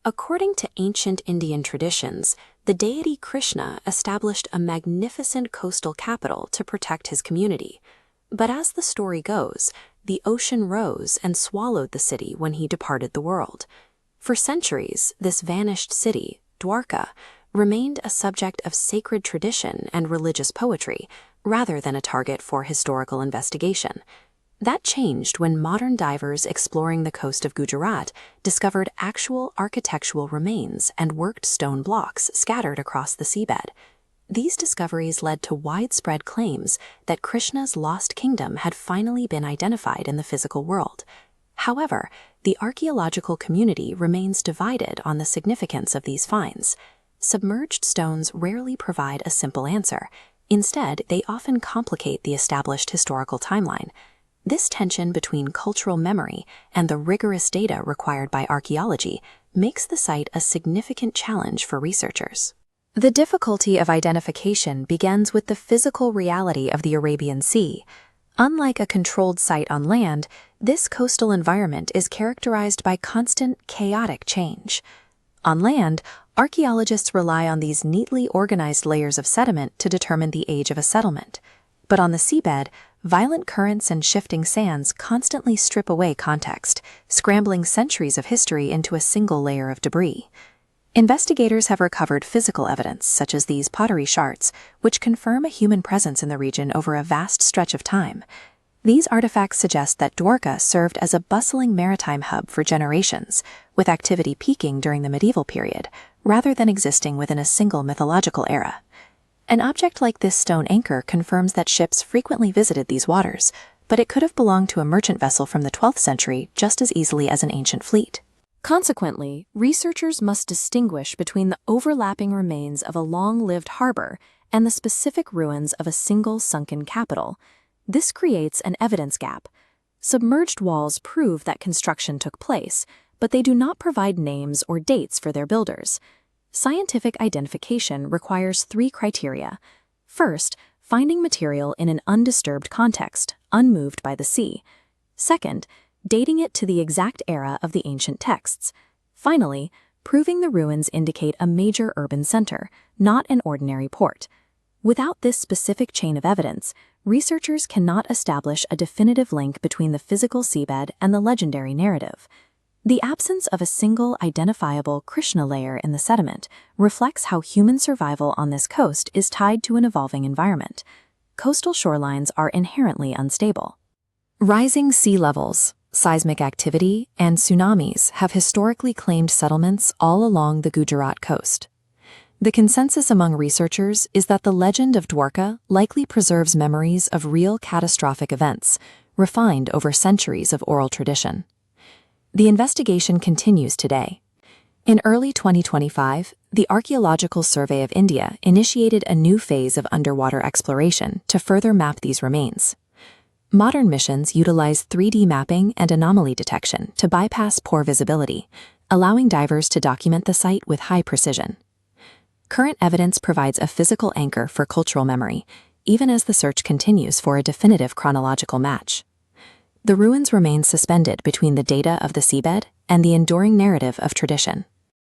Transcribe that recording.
According to ancient Indian traditions, the deity Krishna established a magnificent coastal capital to protect his community. But as the story goes, the ocean rose and swallowed the city when he departed the world. For centuries, this vanished city, Dwarka, remained a subject of sacred tradition and religious poetry, rather than a target for historical investigation. That changed when modern divers exploring the coast of Gujarat discovered actual architectural remains and worked stone blocks scattered across the seabed. These discoveries led to widespread claims that Krishna's lost kingdom had finally been identified in the physical world. However, the archaeological community remains divided on the significance of these finds. Submerged stones rarely provide a simple answer. Instead, they often complicate the established historical timeline. This tension between cultural memory and the rigorous data required by archaeology makes the site a significant challenge for researchers. The difficulty of identification begins with the physical reality of the Arabian Sea. Unlike a controlled site on land, this coastal environment is characterized by constant, chaotic change. On land, archaeologists rely on these neatly organized layers of sediment to determine the age of a settlement. But on the seabed, violent currents and shifting sands constantly strip away context, scrambling centuries of history into a single layer of debris. Investigators have recovered physical evidence, such as these pottery shards, which confirm a human presence in the region over a vast stretch of time. These artifacts suggest that Dwarka served as a bustling maritime hub for generations, with activity peaking during the medieval period, rather than existing within a single mythological era. An object like this stone anchor confirms that ships frequently visited these waters, but it could have belonged to a merchant vessel from the 12th century just as easily as an ancient fleet. Consequently, researchers must distinguish between the overlapping remains of a long-lived harbor and the specific ruins of a single sunken capital. This creates an evidence gap. Submerged walls prove that construction took place, but they do not provide names or dates for their builders. Scientific identification requires 3 criteria. First, finding material in an undisturbed context, unmoved by the sea. Second, dating it to the exact era of the ancient texts. Finally, proving the ruins indicate a major urban center, not an ordinary port. Without this specific chain of evidence, researchers cannot establish a definitive link between the physical seabed and the legendary narrative. The absence of a single identifiable Krishna layer in the sediment reflects how human survival on this coast is tied to an evolving environment. Coastal shorelines are inherently unstable. Rising sea levels, seismic activity, and tsunamis have historically claimed settlements all along the Gujarat coast. The consensus among researchers is that the legend of Dwarka likely preserves memories of real catastrophic events, refined over centuries of oral tradition. The investigation continues today. In early 2025, the Archaeological Survey of India initiated a new phase of underwater exploration to further map these remains. Modern missions utilize 3D mapping and anomaly detection to bypass poor visibility, allowing divers to document the site with high precision. Current evidence provides a physical anchor for cultural memory, even as the search continues for a definitive chronological match. The ruins remain suspended between the data of the seabed and the enduring narrative of tradition.